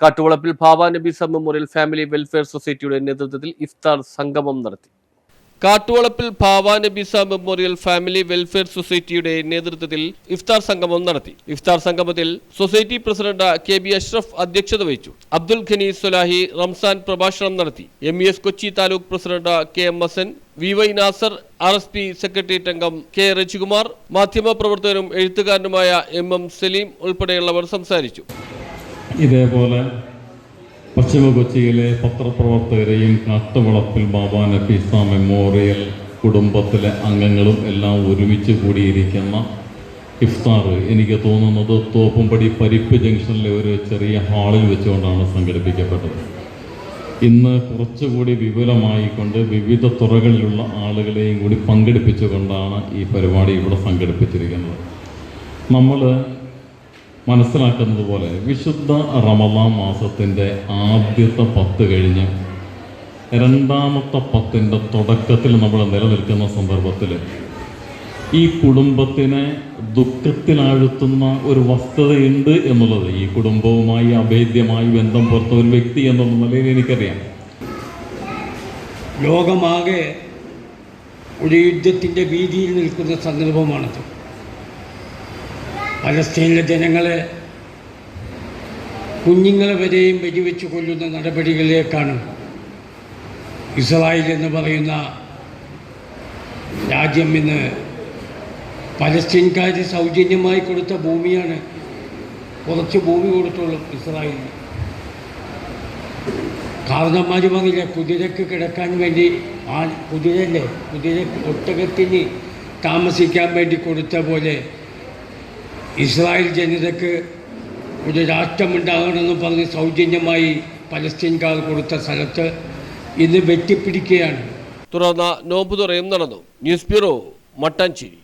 കാട്ടുവളപ്പിൽ ഭാവ Nabeesa memorial family welfare സൊസൈറ്റിയുടെ നേതൃത്വത്തിൽ ഇഫ്താർ സംഗമം നടത്തി. കാട്ടുവളപ്പിൽ ഭാവ നബീസ മെമ്മോറിയൽ ഫാമിലി വെൽഫെയർ സൊസൈറ്റിയുടെ നേതൃത്വത്തിൽ ഇഫ്താർ സംഗമം നടത്തി. ഇഫ്താർ സംഗമത്തിൽ സൊസൈറ്റി പ്രസിഡന്റ് കെ.ബി. അഷ്റഫ് അധ്യക്ഷത വഹിച്ചു. അബ്ദുൽ ഖനി സൊലാഹി റംസാൻ പ്രഭാഷണം നടത്തി. MES Kochi taluk president KM Hasan, VY Nasar, RSP secretariat അംഗം K. രജികുമാർ, മാധ്യമപ്രവർത്തകനും എഴുത്തുകാരനുമായ MM സലീം ഉൾപ്പെടെയുള്ളവർ സംസാരിച്ചു. ഇതേപോലെ പശ്ചിമ കൊച്ചിയിലെ പത്രപ്രവർത്തകരെയും കാട്ടുവളപ്പിൽ ബാബ നബീസ മെമ്മോറിയൽ കുടുംബത്തിലെ അംഗങ്ങളും എല്ലാം ഒരുമിച്ച് കൂടിയിരിക്കുന്ന ഇഫ്താർ എനിക്ക് തോന്നുന്നത് തോപ്പുംപടി പരിപ്പ് ജംഗ്ഷനിലെ ഒരു ചെറിയ ഹാളിൽ വെച്ചുകൊണ്ടാണ് സംഘടിപ്പിക്കപ്പെട്ടത്. ഇന്ന് കുറച്ചുകൂടി വിപുലമായിക്കൊണ്ട് വിവിധ തുറകളിലുള്ള ആളുകളെയും കൂടി പങ്കെടുപ്പിച്ചുകൊണ്ടാണ് ഈ പരിപാടി ഇവിടെ സംഘടിപ്പിച്ചിരിക്കുന്നത്. നമ്മൾ മനസ്സിലാക്കുന്നത് പോലെ വിശുദ്ധ റമളാൻ മാസത്തിൻ്റെ ആദ്യത്തെ 10 കഴിഞ്ഞ് രണ്ടാമത്തെ 10ൻ്റെ തുടക്കത്തിൽ നമ്മൾ നിലനിൽക്കുന്ന സന്ദർഭത്തിൽ ഈ കുടുംബത്തിനെ ദുഃഖത്തിലാഴ്ത്തുന്ന ഒരു വസ്തുതയുണ്ട് എന്നുള്ളത്, ഈ കുടുംബവുമായി അഭേദ്യമായി ബന്ധം പുറത്ത ഒരു വ്യക്തി എന്നുള്ള നിലയിൽ എനിക്കറിയാം. ലോകമാകെ ഒരു യുദ്ധത്തിൻ്റെ ഭീതിയിൽ നിൽക്കുന്ന സന്ദർഭമാണത്. പലസ്തീനിലെ ജനങ്ങളെ, കുഞ്ഞുങ്ങളെ വരെയും വെടിവെച്ച് കൊല്ലുന്ന നടപടികളിലേക്കാണ് ഇസ്രായേൽ എന്ന് പറയുന്ന രാജ്യം ഇന്ന് പലസ്തീൻകാർ സൗജന്യമായി കൊടുത്ത ഭൂമിയാണ്. കുറച്ച് ഭൂമി കൊടുത്തുള്ളൂ ഇസ്രായേലിന്. കാരണന്മാർ പറഞ്ഞില്ല, കുതിരക്ക് കിടക്കാൻ വേണ്ടി കുതിര ഒട്ടകത്തിന് താമസിക്കാൻ വേണ്ടി കൊടുത്ത പോലെ ഇസ്രായേൽ ജനതയ്ക്ക് ഒരു രാഷ്ട്രമുണ്ടാകണമെന്ന് പറഞ്ഞ് സൗജന്യമായി പലസ്തീൻകാർ കൊടുത്ത സ്ഥലത്ത് ഇന്ന് വെട്ടിപ്പിടിക്കുകയാണ്. തുടർന്ന് നോമ്പുതുറയും നടന്നു. News bureau, Mattancherry.